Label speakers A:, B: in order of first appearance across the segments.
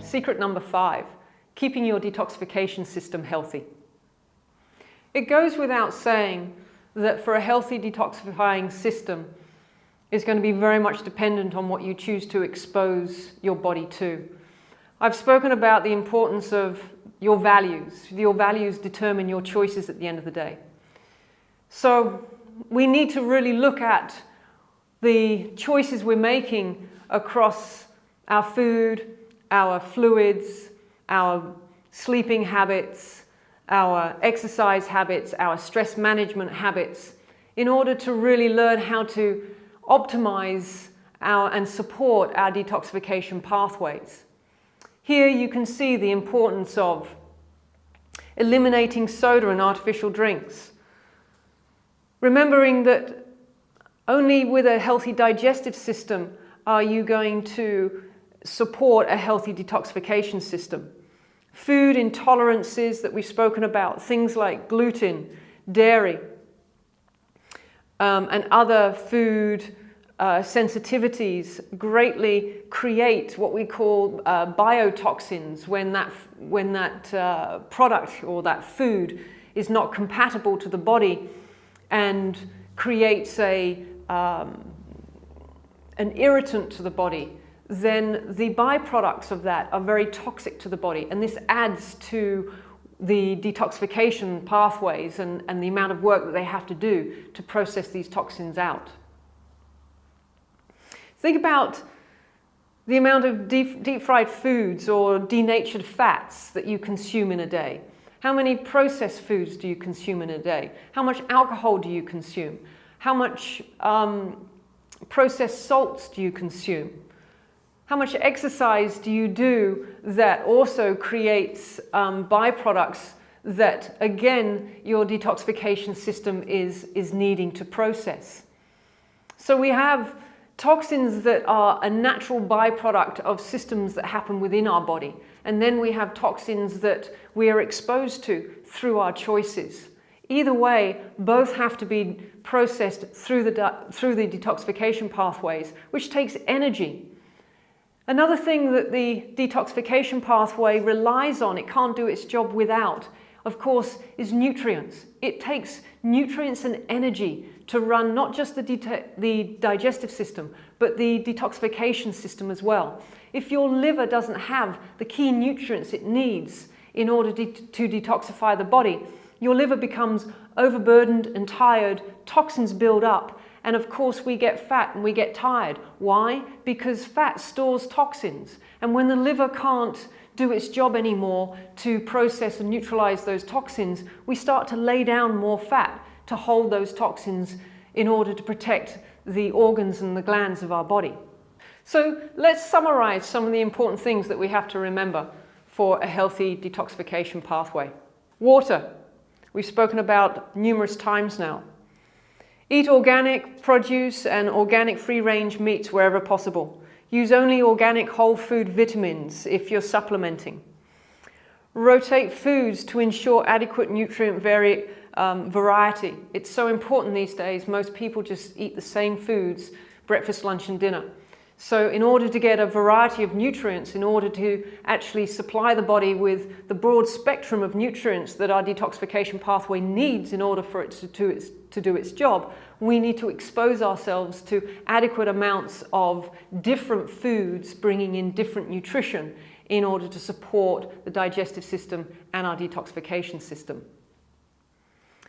A: Secret number 5, keeping your detoxification system healthy. It goes without saying that for a healthy detoxifying system is going to be very much dependent on what you choose to expose your body to. I've spoken about the importance of your values. Your values determine your choices at the end of the day. So we need to really look at the choices we're making across our food, our fluids, our sleeping habits, our exercise habits, our stress management habits, in order to really learn how to optimize and support our detoxification pathways. Here you can see the importance of eliminating soda and artificial drinks. Remembering that only with a healthy digestive system are you going to support a healthy detoxification system. Food intolerances that we've spoken about, things like gluten, dairy, and other food sensitivities greatly create what we call biotoxins when that product or that food is not compatible to the body and creates an irritant to the body. Then the byproducts of that are very toxic to the body, and this adds to the detoxification pathways and the amount of work that they have to do to process these toxins out. Think about the amount of deep-fried foods or denatured fats that you consume in a day. How many processed foods do you consume in a day? How much alcohol do you consume? How much processed salts do you consume? How much exercise do you do that also creates byproducts that, again, your detoxification system is needing to process? So we have toxins that are a natural byproduct of systems that happen within our body. And then we have toxins that we are exposed to through our choices. Either way, both have to be processed through the detoxification pathways, which takes energy. Another thing that the detoxification pathway relies on, it can't do its job without, of course, is nutrients. It takes nutrients and energy to run not just the digestive system, but the detoxification system as well. If your liver doesn't have the key nutrients it needs in order to detoxify the body, your liver becomes overburdened and tired, toxins build up, and of course we get fat and we get tired. Why? Because fat stores toxins, and when the liver can't do its job anymore to process and neutralize those toxins, we start to lay down more fat to hold those toxins in order to protect the organs and the glands of our body. So let's summarize some of the important things that we have to remember for a healthy detoxification pathway. Water, we've spoken about numerous times now. Eat organic produce and organic free-range meats wherever possible. Use only organic whole food vitamins if you're supplementing. Rotate foods to ensure adequate nutrient variety. It's so important these days. Most people just eat the same foods, breakfast, lunch and dinner. So in order to get a variety of nutrients, in order to actually supply the body with the broad spectrum of nutrients that our detoxification pathway needs in order for it to do its job, we need to expose ourselves to adequate amounts of different foods bringing in different nutrition in order to support the digestive system and our detoxification system.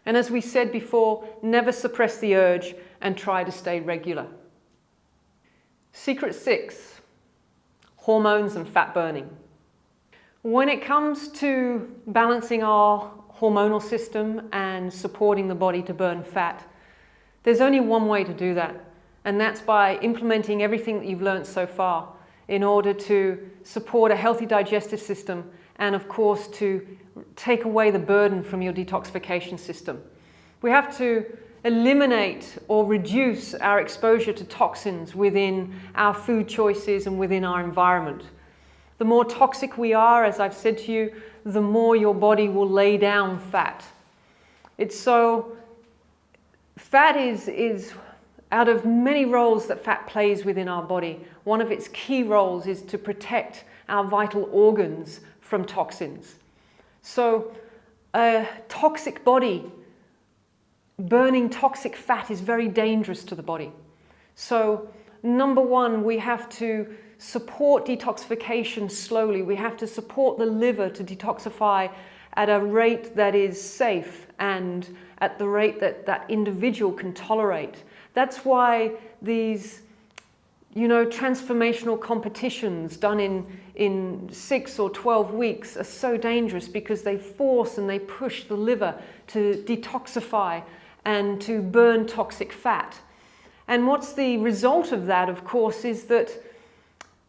A: And as we said before, never suppress the urge and try to stay regular. Secret 6, hormones and fat burning. When it comes to balancing our hormonal system and supporting the body to burn fat, there's only one way to do that, and that's by implementing everything that you've learned so far in order to support a healthy digestive system and, of course, to take away the burden from your detoxification system. We have to eliminate or reduce our exposure to toxins within our food choices and within our environment. The more toxic we are, as I've said to you, the more your body will lay down fat. Fat is out of many roles that fat plays within our body, one of its key roles is to protect our vital organs from toxins. So a toxic body, burning toxic fat is very dangerous to the body. So number one, we have to support detoxification slowly. We have to support the liver to detoxify at a rate that is safe and at the rate that that individual can tolerate. That's why these, transformational competitions done in 6 or 12 weeks are so dangerous, because they force and they push the liver to detoxify and to burn toxic fat. And what's the result of that, of course, is that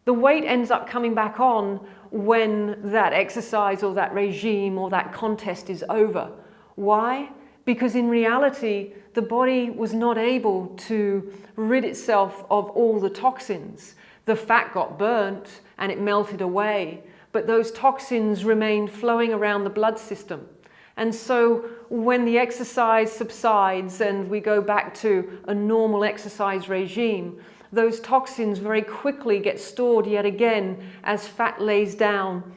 A: the weight ends up coming back on when that exercise or that regime or that contest is over. Why? Because in reality, the body was not able to rid itself of all the toxins. The fat got burnt and it melted away, but those toxins remained flowing around the blood system. And so when the exercise subsides and we go back to a normal exercise regime, those toxins very quickly get stored yet again as fat lays down,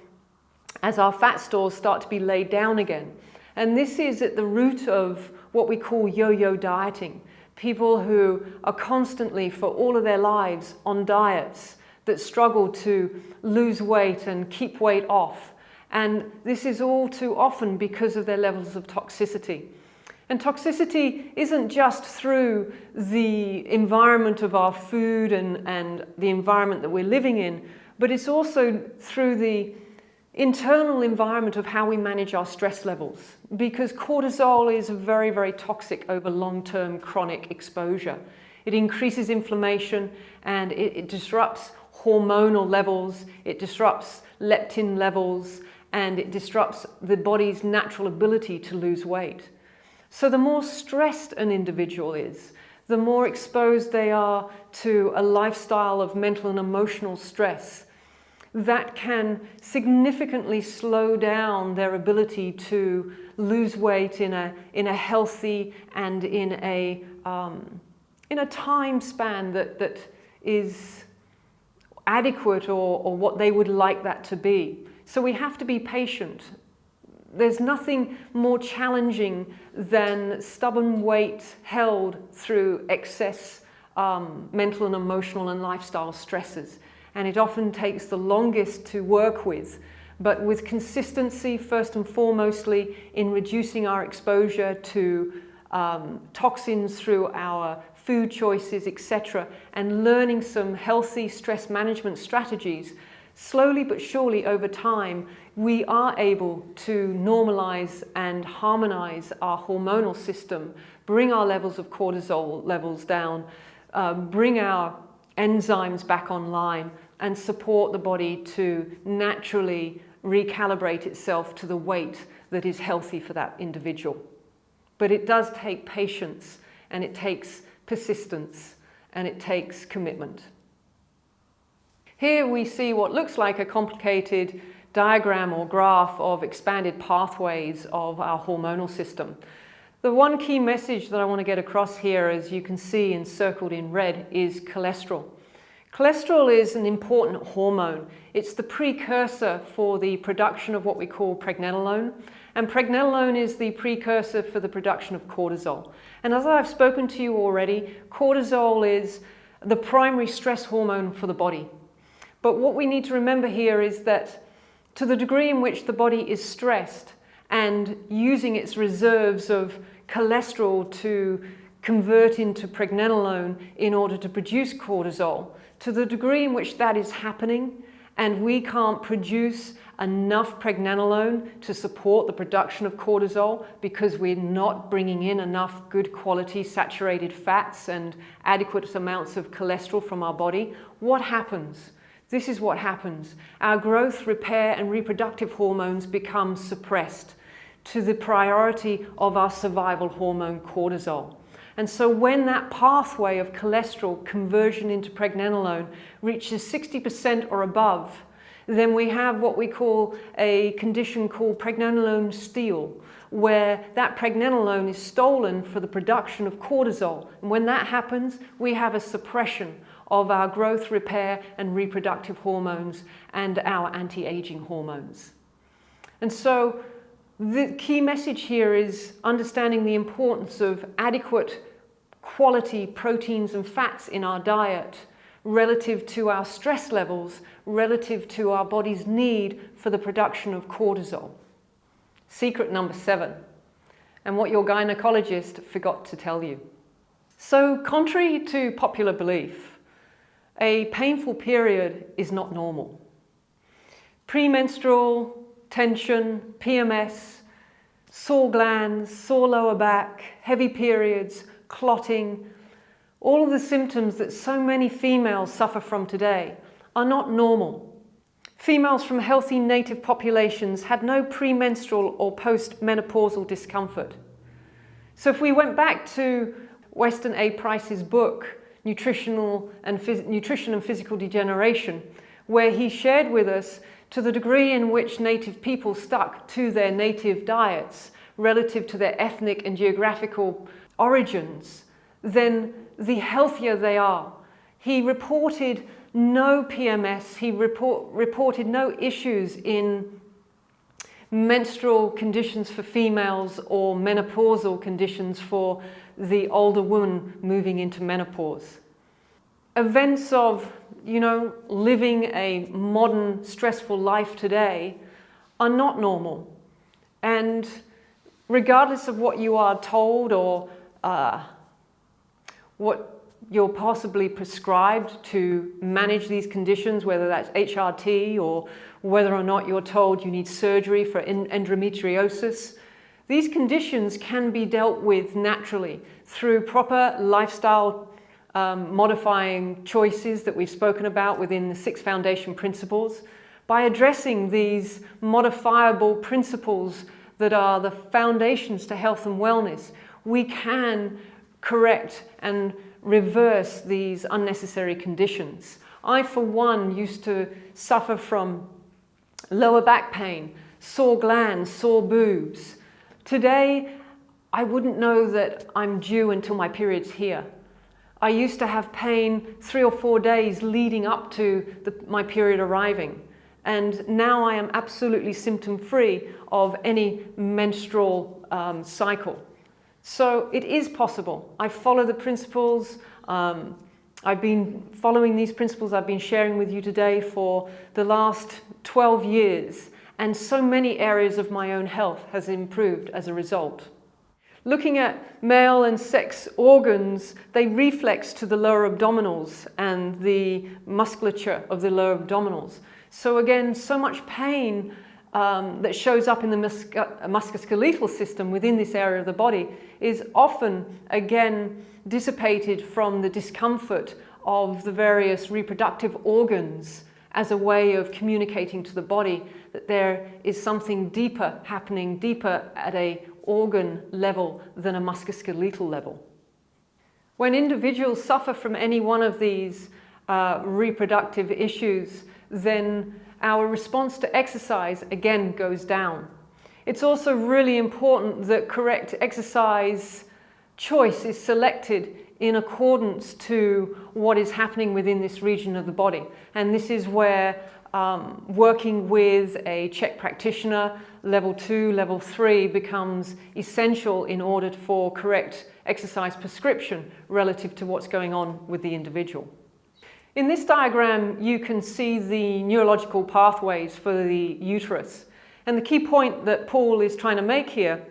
A: as our fat stores start to be laid down again. And this is at the root of what we call yo-yo dieting. People who are constantly, for all of their lives, on diets that struggle to lose weight and keep weight off. And this is all too often because of their levels of toxicity. And toxicity isn't just through the environment of our food and the environment that we're living in, but it's also through the internal environment of how we manage our stress levels. Because cortisol is very, very toxic over long-term chronic exposure. It increases inflammation and it disrupts hormonal levels, it disrupts leptin levels, and it disrupts the body's natural ability to lose weight. So the more stressed an individual is, the more exposed they are to a lifestyle of mental and emotional stress, that can significantly slow down their ability to lose weight in a healthy and in a time span that is adequate or what they would like that to be. So we have to be patient. There's nothing more challenging than stubborn weight held through excess mental and emotional and lifestyle stresses. And it often takes the longest to work with. But with consistency, first and foremostly, in reducing our exposure to toxins through our food choices, etc., and learning some healthy stress management strategies, slowly but surely over time, we are able to normalize and harmonize our hormonal system, bring our levels of cortisol levels down, bring our enzymes back online, and support the body to naturally recalibrate itself to the weight that is healthy for that individual. But it does take patience, and it takes persistence, and it takes commitment. Here we see what looks like a complicated diagram or graph of expanded pathways of our hormonal system. The one key message that I want to get across here, as you can see encircled in red, is cholesterol. Cholesterol is an important hormone. It's the precursor for the production of what we call pregnenolone, and pregnenolone is the precursor for the production of cortisol. And as I've spoken to you already, cortisol is the primary stress hormone for the body. But what we need to remember here is that to the degree in which the body is stressed and using its reserves of cholesterol to convert into pregnenolone in order to produce cortisol, to the degree in which that is happening and we can't produce enough pregnenolone to support the production of cortisol because we're not bringing in enough good quality saturated fats and adequate amounts of cholesterol from our body, what happens? This is what happens. Our growth, repair, and reproductive hormones become suppressed to the priority of our survival hormone, cortisol. And so when that pathway of cholesterol conversion into pregnenolone reaches 60% or above, then we have what we call a condition called pregnenolone steal, where that pregnenolone is stolen for the production of cortisol. And when that happens, we have a suppression of our growth, repair, and reproductive hormones and our anti-aging hormones. And so the key message here is understanding the importance of adequate quality proteins and fats in our diet relative to our stress levels, relative to our body's need for the production of cortisol. Secret number 7, and what your gynecologist forgot to tell you. So, contrary to popular belief, a painful period is not normal. Premenstrual, tension, PMS, sore glands, sore lower back, heavy periods, clotting, all of the symptoms that so many females suffer from today are not normal. Females from healthy native populations had no premenstrual or postmenopausal discomfort. So if we went back to Weston A. Price's book, Nutrition and Physical Degeneration, where he shared with us to the degree in which native people stuck to their native diets relative to their ethnic and geographical origins, then the healthier they are. He reported no PMS, he reported no issues in menstrual conditions for females or menopausal conditions for the older woman moving into menopause. Events of, living a modern stressful life today are not normal. And regardless of what you are told or what you're possibly prescribed to manage these conditions, whether that's HRT or whether or not you're told you need surgery for endometriosis, these conditions can be dealt with naturally through proper lifestyle modifying choices that we've spoken about within the 6 foundation principles. By addressing these modifiable principles that are the foundations to health and wellness, we can correct and reverse these unnecessary conditions. I, for one, used to suffer from lower back pain, sore glands, sore boobs. Today, I wouldn't know that I'm due until my period's here. I used to have pain 3 or 4 days leading up to my period arriving. And now I am absolutely symptom-free of any menstrual cycle. So it is possible. I follow the principles. I've been following these principles I've been sharing with you today for the last 12 years. And so many areas of my own health has improved as a result. Looking at male and sex organs, they reflex to the lower abdominals and the musculature of the lower abdominals. So again, so much pain that shows up in the musculoskeletal system within this area of the body is often, again, dissipated from the discomfort of the various reproductive organs as a way of communicating to the body that there is something deeper happening, deeper at a organ level than a musculoskeletal level. When individuals suffer from any one of these reproductive issues, then our response to exercise again goes down. It's also really important that correct exercise choice is selected in accordance to what is happening within this region of the body. And this is where working with a CHEK practitioner, level 2, level 3 becomes essential in order for correct exercise prescription relative to what's going on with the individual. In this diagram, you can see the neurological pathways for the uterus. And the key point that Paul is trying to make here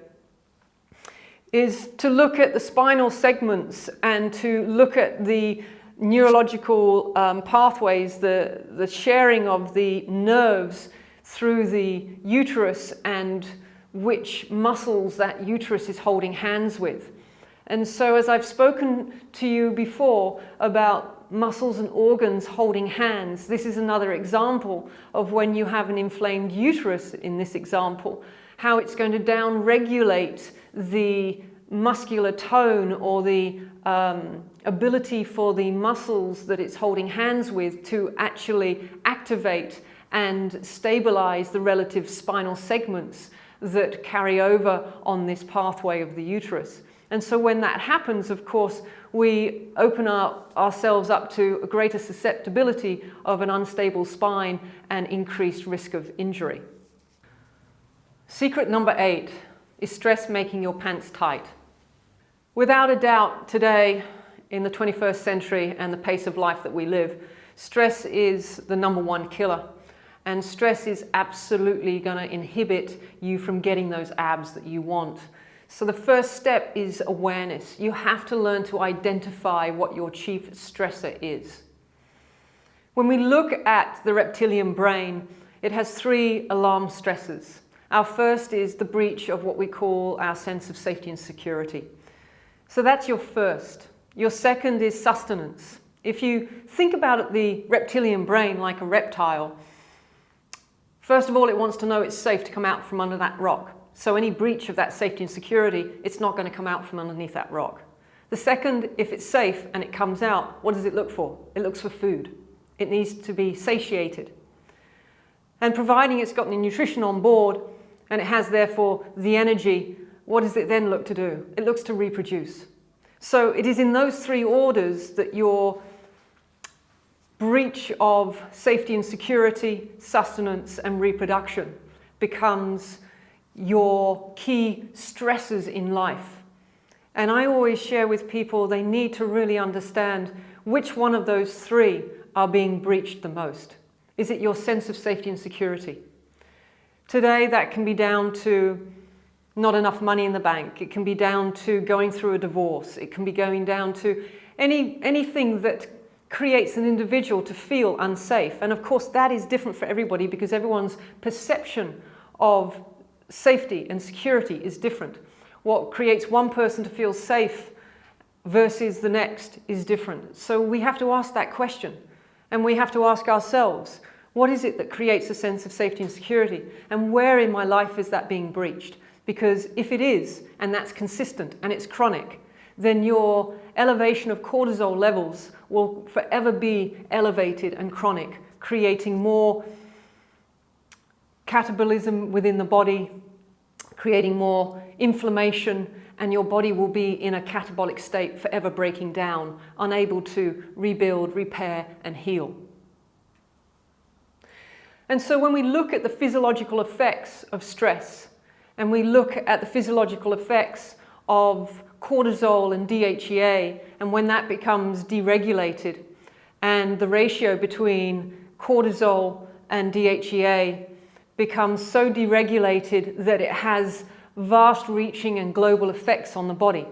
A: is to look at the spinal segments and to look at the neurological pathways, the sharing of the nerves through the uterus and which muscles that uterus is holding hands with. And so as I've spoken to you before about muscles and organs holding hands, this is another example of when you have an inflamed uterus in this example, how it's going to down-regulate the muscular tone or the ability for the muscles that it's holding hands with to actually activate and stabilize the relative spinal segments that carry over on this pathway of the uterus. And so when that happens, of course, we open ourselves up to a greater susceptibility of an unstable spine and increased risk of injury. Secret number 8 is stress making your pants tight. Without a doubt, today, in the 21st century and the pace of life that we live, stress is the #1 killer. And stress is absolutely going to inhibit you from getting those abs that you want. So the first step is awareness. You have to learn to identify what your chief stressor is. When we look at the reptilian brain, it has 3 alarm stressors. Our first is the breach of what we call our sense of safety and security. So that's your first. Your second is sustenance. If you think about the reptilian brain like a reptile, first of all, it wants to know it's safe to come out from under that rock. So any breach of that safety and security, it's not going to come out from underneath that rock. The second, if it's safe and it comes out, what does it look for? It looks for food. It needs to be satiated. And providing it's got the nutrition on board and it has therefore the energy, what does it then look to do? It looks to reproduce. So it is in those 3 orders that your breach of safety and security, sustenance and reproduction becomes your key stresses in life. And I always share with people they need to really understand which one of those 3 are being breached the most. Is it your sense of safety and security? Today that can be down to not enough money in the bank. It can be down to going through a divorce. It can be going down to anything that creates an individual to feel unsafe. And of course that is different for everybody because everyone's perception of safety and security is different. What creates one person to feel safe versus the next is different. So we have to ask that question and we have to ask ourselves, what is it that creates a sense of safety and security? And where in my life is that being breached? Because if it is, and that's consistent and it's chronic, then your elevation of cortisol levels will forever be elevated and chronic, creating more catabolism within the body, creating more inflammation, and your body will be in a catabolic state, forever breaking down, unable to rebuild, repair, and heal. And so when we look at the physiological effects of stress, and we look at the physiological effects of cortisol and DHEA, and when that becomes deregulated, and the ratio between cortisol and DHEA becomes so deregulated that it has vast-reaching and global effects on the body.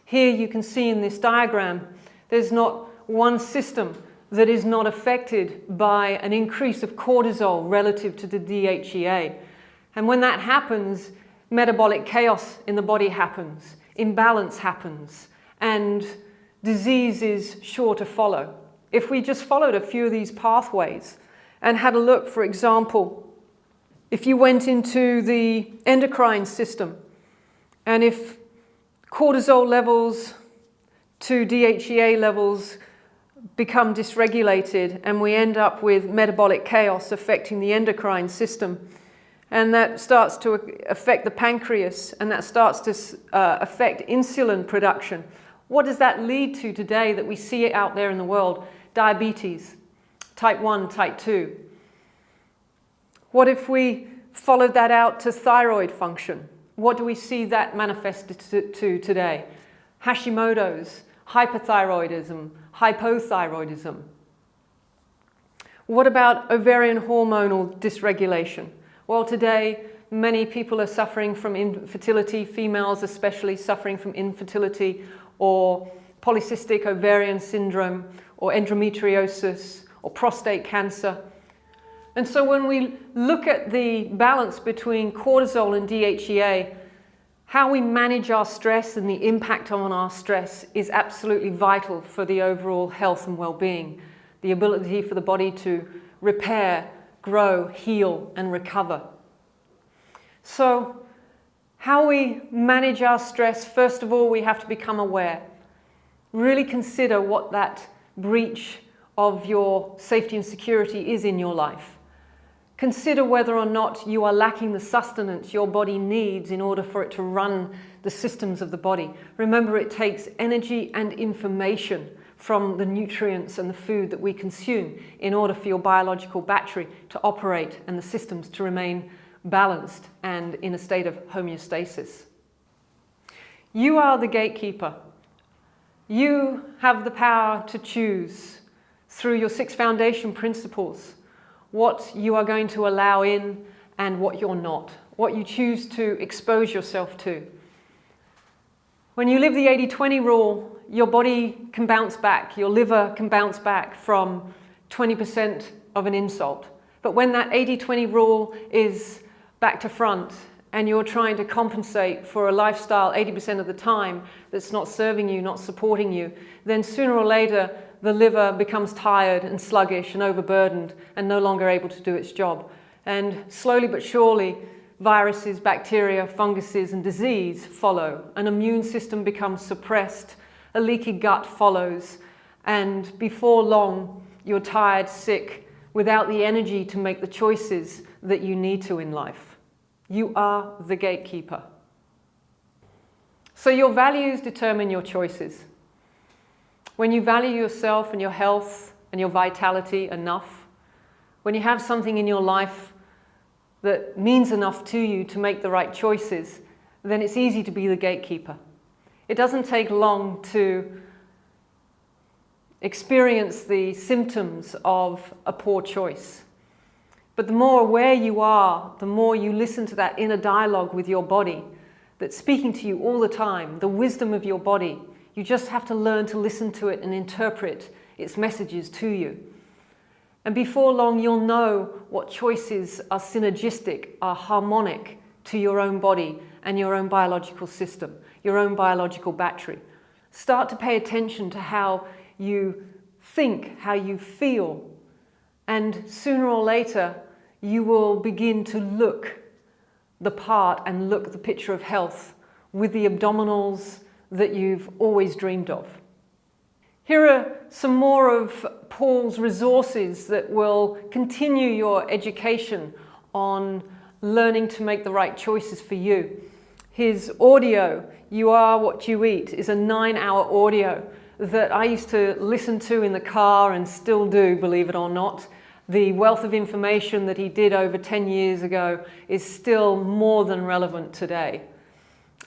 A: Here you can see in this diagram, there's not one system that is not affected by an increase of cortisol relative to the DHEA. And when that happens, metabolic chaos in the body happens, imbalance happens, and disease is sure to follow. If we just followed a few of these pathways and had a look, for example, if you went into the endocrine system and if cortisol levels to DHEA levels become dysregulated and we end up with metabolic chaos affecting the endocrine system, and that starts to affect the pancreas and that starts to affect insulin production, what does that lead to today that we see it out there in the world? Diabetes, type 1, type 2. What if we followed that out to thyroid function? What do we see that manifested to today? Hashimoto's, hyperthyroidism, hypothyroidism. What about ovarian hormonal dysregulation? Well, today many people are suffering from infertility, females especially suffering from infertility or polycystic ovarian syndrome or endometriosis or prostate cancer. And so when we look at the balance between cortisol and DHEA, how we manage our stress and the impact on our stress is absolutely vital for the overall health and well-being, the ability for the body to repair, grow, heal, and recover. So how we manage our stress, first of all, we have to become aware. Really consider what that breach of your safety and security is in your life. Consider whether or not you are lacking the sustenance your body needs in order for it to run the systems of the body. Remember, it takes energy and information from the nutrients and the food that we consume in order for your biological battery to operate and the systems to remain balanced and in a state of homeostasis. You are the gatekeeper. You have the power to choose through your 6 foundation principles what you are going to allow in and what you're not, what you choose to expose yourself to. When you live the 80-20 rule, your body can bounce back, your liver can bounce back from 20% of an insult. But when that 80-20 rule is back to front and you're trying to compensate for a lifestyle 80% of the time that's not serving you, not supporting you, then sooner or later the liver becomes tired and sluggish and overburdened and no longer able to do its job. And slowly but surely, viruses, bacteria, funguses and disease follow. An immune system becomes suppressed, a leaky gut follows, and before long you're tired, sick, without the energy to make the choices that you need to in life. You are the gatekeeper. So your values determine your choices. When you value yourself and your health and your vitality enough, when you have something in your life that means enough to you to make the right choices, then it's easy to be the gatekeeper. It doesn't take long to experience the symptoms of a poor choice. But the more aware you are, the more you listen to that inner dialogue with your body that's speaking to you all the time, the wisdom of your body. You just have to learn to listen to it and interpret its messages to you. And before long, you'll know what choices are synergistic, are harmonic to your own body and your own biological system, your own biological battery. Start to pay attention to how you think, how you feel, and sooner or later, you will begin to look the part and look the picture of health with the abdominals that you've always dreamed of. Here are some more of Paul's resources that will continue your education on learning to make the right choices for you. His audio, You Are What You Eat, is a 9-hour audio that I used to listen to in the car and still do, believe it or not. The wealth of information that he did over 10 years ago is still more than relevant today.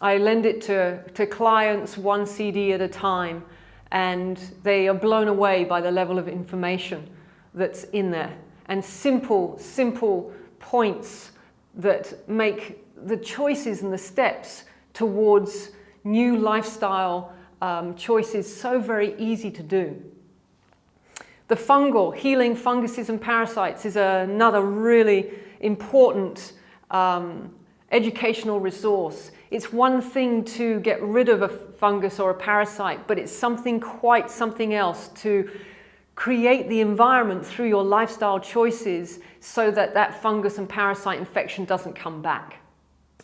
A: I lend it to clients 1 CD at a time, and they are blown away by the level of information that's in there. And simple points that make the choices and the steps towards new lifestyle choices so very easy to do. The fungal, healing funguses and parasites, is another really important educational resource. It's one thing to get rid of a fungus or a parasite, but it's quite something else to create the environment through your lifestyle choices so that that fungus and parasite infection doesn't come back.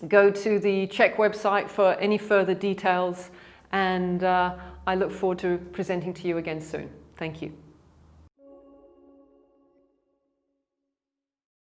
A: Go to the CHEK website for any further details, and I look forward to presenting to you again soon. Thank you.